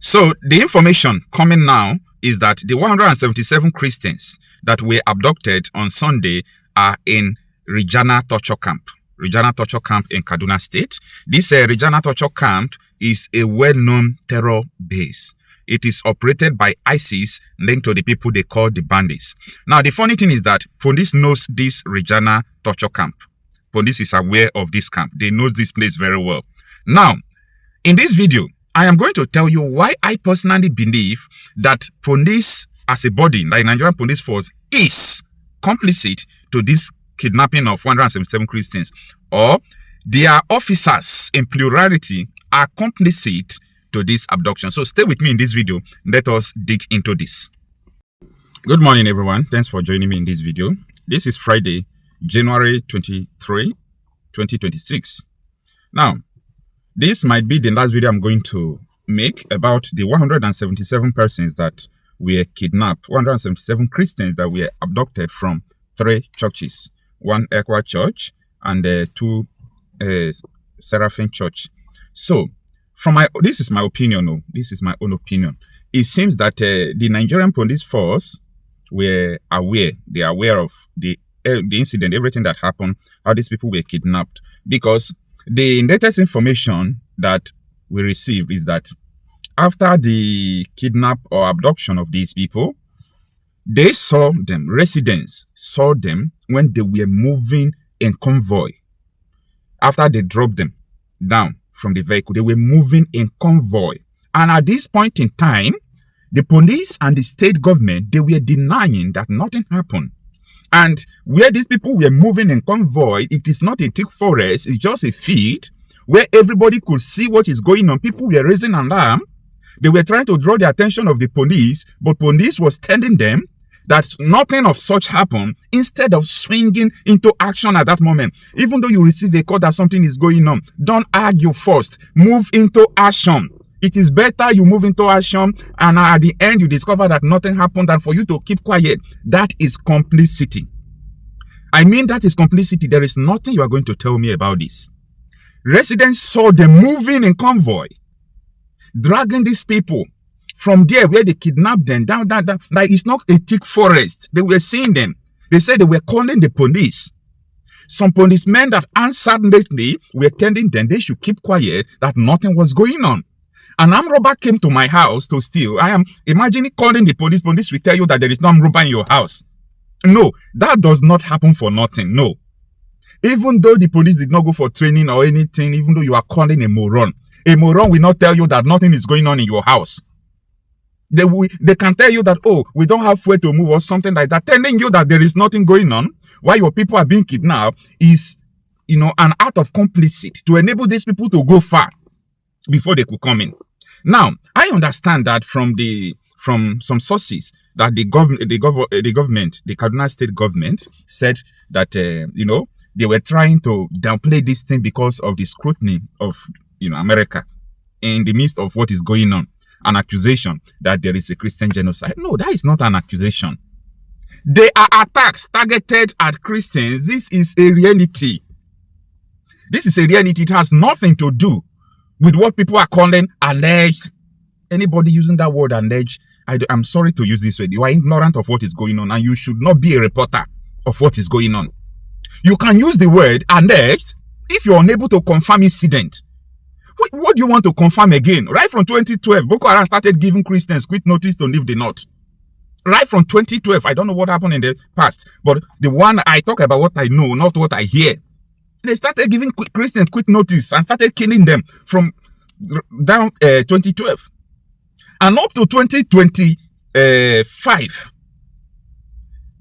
So the information coming now is that the 177 Christians that were abducted on Sunday are in Rijana torture camp. Rijana torture camp in Kaduna State. This Rijana torture camp is a well-known terror base. It is operated by ISIS, linked to the people they call the bandits. Now, the funny thing is that police knows this Rijana torture camp. Police is aware of this camp. They know this place very well. Now, in this video, I am going to tell you why I personally believe that police as a body, like Nigerian police force, is complicit to this kidnapping of 177 Christians, or their officers in plurality are complicit to this abduction. So stay with me in this video. Let us dig into this. Good morning, everyone. Thanks for joining me in this video. This is Friday, January 23, 2026. Now, this might be the last video I'm going to make about the 177 persons that were kidnapped, 177 Christians that were abducted from 3 churches, one Equa Church and 2 Seraphim Church. So, this is my opinion. This is my own opinion. It seems that the Nigerian police force were aware. They are aware of the incident, everything that happened, how these people were kidnapped. Because the latest information that we received is that after the kidnap or abduction of these people, they saw them, residents saw them when they were moving in convoy. After they dropped them down from the vehicle, they were moving in convoy. And at this point in time, the police and the state government, they were denying that nothing happened. And where these people were moving in convoy, it is not a thick forest, it's just a field where everybody could see what is going on. People were raising an alarm. They were trying to draw the attention of the police, but police was telling them that nothing of such happened, instead of swinging into action at that moment. Even though you receive a call that something is going on, don't argue first. Move into action. It is better you move into action and at the end you discover that nothing happened than for you to keep quiet. That is complicity. I mean, that is complicity. There is nothing you are going to tell me about this. Residents saw them moving in convoy, dragging these people from there where they kidnapped them down. Like it's not a thick forest. They were seeing them. They said they were calling the police. Some policemen that answered lately were telling them they should keep quiet, that nothing was going on. An armed robber came to my house to steal. I am imagining calling the police. Police will tell you that there is no armed robber in your house. No, that does not happen for nothing. No. Even though the police did not go for training or anything, even though you are calling a moron will not tell you that nothing is going on in your house. They can tell you that, oh, we don't have way to move or something like that. Telling you that there is nothing going on while your people are being kidnapped is, an act of complicity to enable these people to go far before they could come in. Now, I understand that from some sources that the government, the Kaduna state government said that, they were trying to downplay this thing because of the scrutiny of, America in the midst of what is going on. An accusation that there is a Christian genocide. No, that is not an accusation. They are attacks targeted at Christians. This is a reality. This is a reality. It has nothing to do with what people are calling alleged. Anybody using that word alleged, I'm sorry to use this word. You are ignorant of what is going on and you should not be a reporter of what is going on. You can use the word alleged if you're unable to confirm incident. What do you want to confirm again? Right from 2012, Boko Haram started giving Christians quick notice to leave the north. Right from 2012, I don't know what happened in the past, but the one I talk about what I know, not what I hear. They started giving Christians quick notice and started killing them from down 2012. And up to 2025,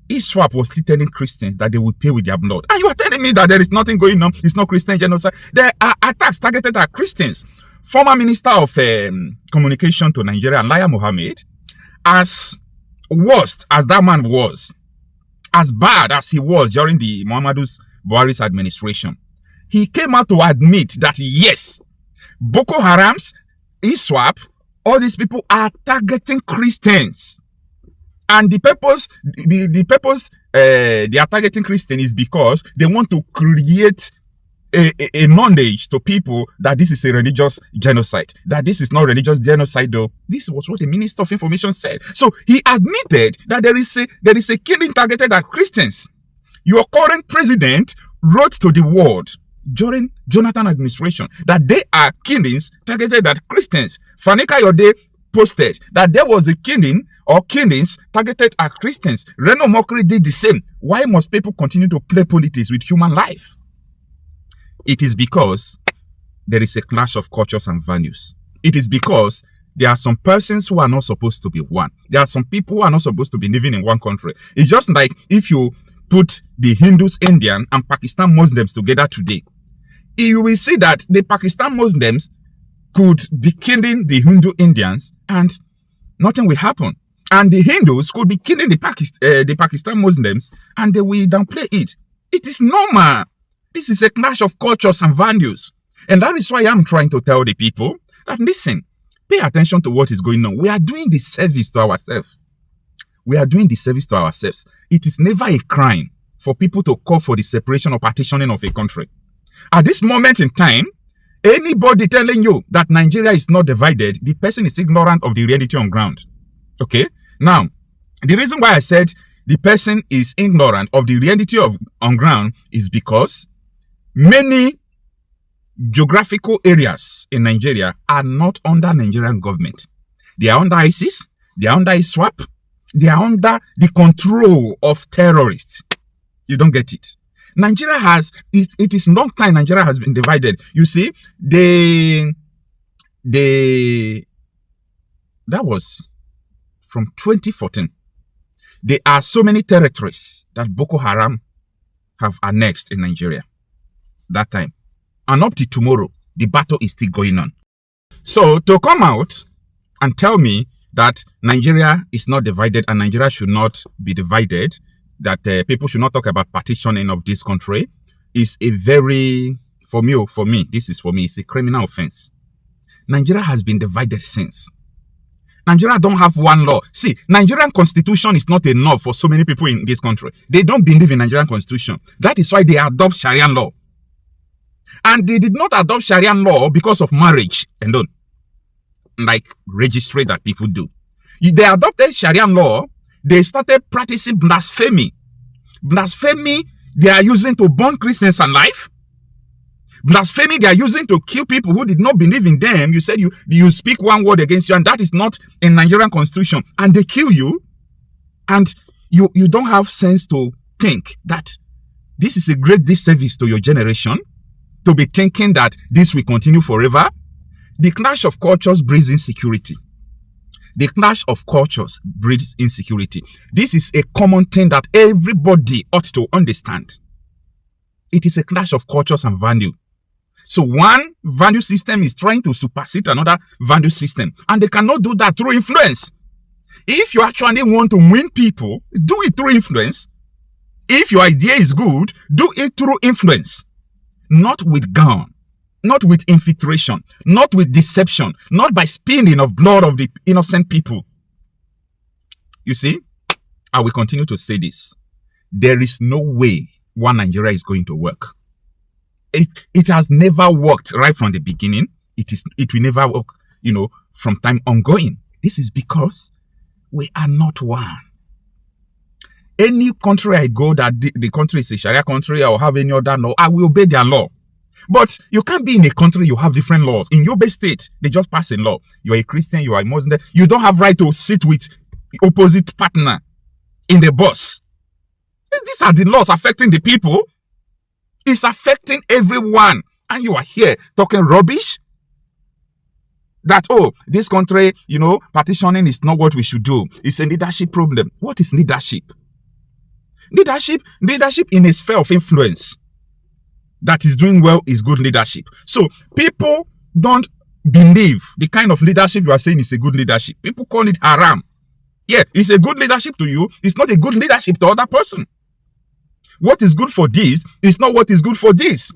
ISWAP was still telling Christians that they would pay with their blood. And you are telling me that there is nothing going on. It's not Christian genocide. There are attacks targeted at Christians. Former Minister of Communication to Nigeria, Lai Mohammed, as worst as that man was, as bad as he was during the Muhammadu Buhari's administration, he came out to admit that yes, Boko Haram's, ISWAP, all these people are targeting Christians. And the purpose they are targeting Christians is because they want to create a knowledge to people that this is a religious genocide, that this is not religious genocide though. This was what the Minister of Information said. So he admitted that there is a killing targeted at Christians. Your current president wrote to the world during Jonathan administration that there are killings targeted at Christians. Fani Kayode posted that there was a killing or killings targeted at Christians. Reno Mokri did the same. Why must people continue to play politics with human life? It is because there is a clash of cultures and values. It is because there are some persons who are not supposed to be one. There are some people who are not supposed to be living in one country. It's just like if you put the Hindus, Indian, and Pakistan Muslims together today, you will see that the Pakistan Muslims could be killing the Hindu Indians and nothing will happen. And the Hindus could be killing the Pakistan Muslims and they will downplay it. It is normal. This is a clash of cultures and values. And that is why I'm trying to tell the people that, listen, pay attention to what is going on. We are doing the service to ourselves. We are doing the service to ourselves. It is never a crime for people to call for the separation or partitioning of a country. At this moment in time, anybody telling you that Nigeria is not divided, the person is ignorant of the reality on ground. Okay? Now, the reason why I said the person is ignorant of the reality on ground is because many geographical areas in Nigeria are not under Nigerian government. They are under ISIS, they are under ISWAP, they are under the control of terrorists. You don't get it. Nigeria it is long time Nigeria has been divided. You see, that was from 2014. There are so many territories that Boko Haram have annexed in Nigeria that time. And up to tomorrow, the battle is still going on. So to come out and tell me that Nigeria is not divided and Nigeria should not be divided, that people should not talk about partitioning of this country, is a very, for me, it's a criminal offense. Nigeria has been divided since. Nigeria don't have one law. See, Nigerian constitution is not enough for so many people in this country. They don't believe in Nigerian constitution. That is why they adopt Sharia law. And they did not adopt Sharia law because of marriage and don't, like registry that people do. They adopted Sharia law. They started practicing blasphemy. Blasphemy they are using to burn Christians alive. Blasphemy they are using to kill people who did not believe in them. You said you speak one word against you and that is not in Nigerian constitution. And they kill you. And you don't have sense to think that this is a great disservice to your generation. To be thinking that this will continue forever. The clash of cultures breeds insecurity. The clash of cultures breeds insecurity. This is a common thing that everybody ought to understand. It is a clash of cultures and value. So one value system is trying to supersede another value system. And they cannot do that through influence. If you actually want to win people, do it through influence. If your idea is good, do it through influence. Not with gun, not with infiltration, not with deception, not by spilling of blood of the innocent people. You see, I will continue to say this. There is no way one Nigeria is going to work. It has never worked right from the beginning. It will never work, from time ongoing. This is because we are not one. Any country I go that the country is a Sharia country or have any other law, I will obey their law. But you can't be in a country you have different laws. In Yobe State, they just pass a law. You are a Christian, you are a Muslim. You don't have right to sit with the opposite partner in the bus. These are the laws affecting the people. It's affecting everyone. And you are here talking rubbish. That, this country, partitioning is not what we should do. It's a leadership problem. What is leadership? Leadership in a sphere of influence that is doing well is good leadership. So people don't believe the kind of leadership you are saying is a good leadership. People call it haram. Yeah, it's a good leadership to you. It's not a good leadership to other person. What is good for this is not what is good for this.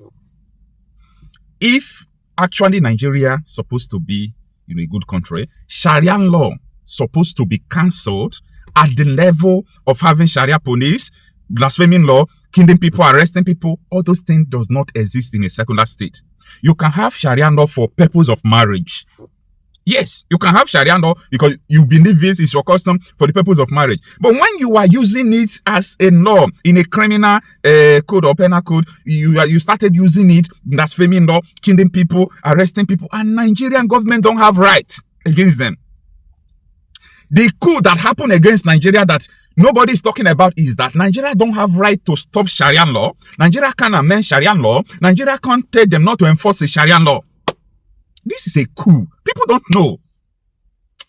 If actually Nigeria supposed to be a good country, Sharia law supposed to be cancelled at the level of having Sharia police, blaspheming law, killing people, arresting people. All those things does not exist in a secular state. You can have Sharia law for purpose of marriage. Yes, you can have Sharia law because you believe it is your custom for the purpose of marriage. But when you are using it as a law in a criminal code or penal code, you started using it, blaspheming law, killing people, arresting people, and Nigerian government don't have rights against them. The coup that happened against Nigeria that nobody is talking about is that Nigeria don't have right to stop Sharia law. Nigeria can't amend Sharia law. Nigeria can't tell them not to enforce the Sharia law. This is a coup. People don't know.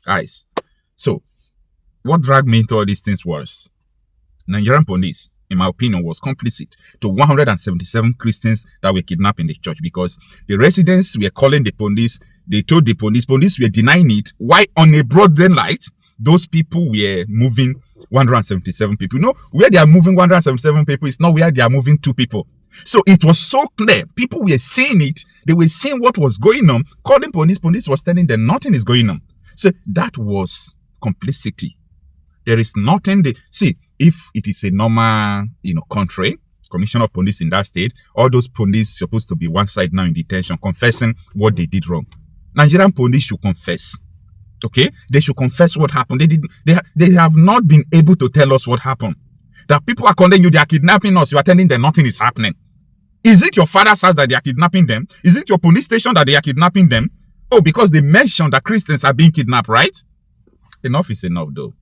Guys, so what dragged me into all these things was Nigerian police, in my opinion, was complicit to 177 Christians that were kidnapped in the church because the residents were calling the police. They told the police were denying it. Why on a broad daylight, those people were moving 177 people. You know, where they are moving 177 people is not where they are moving 2 people. So it was so clear. People were seeing it. They were seeing what was going on. Calling police. Police was telling them nothing is going on. So that was complicity. There is nothing. See, if it is a normal, country, commissioner of police in that state, all those police supposed to be one side now in detention, confessing what they did wrong. Nigerian police should confess. Okay, they should confess what happened. They have not been able to tell us what happened. That people are calling you, they are kidnapping us. You are telling them nothing is happening. Is it your father's house that they are kidnapping them? Is it your police station that they are kidnapping them? Oh, because they mentioned that Christians are being kidnapped, right? Enough is enough, though.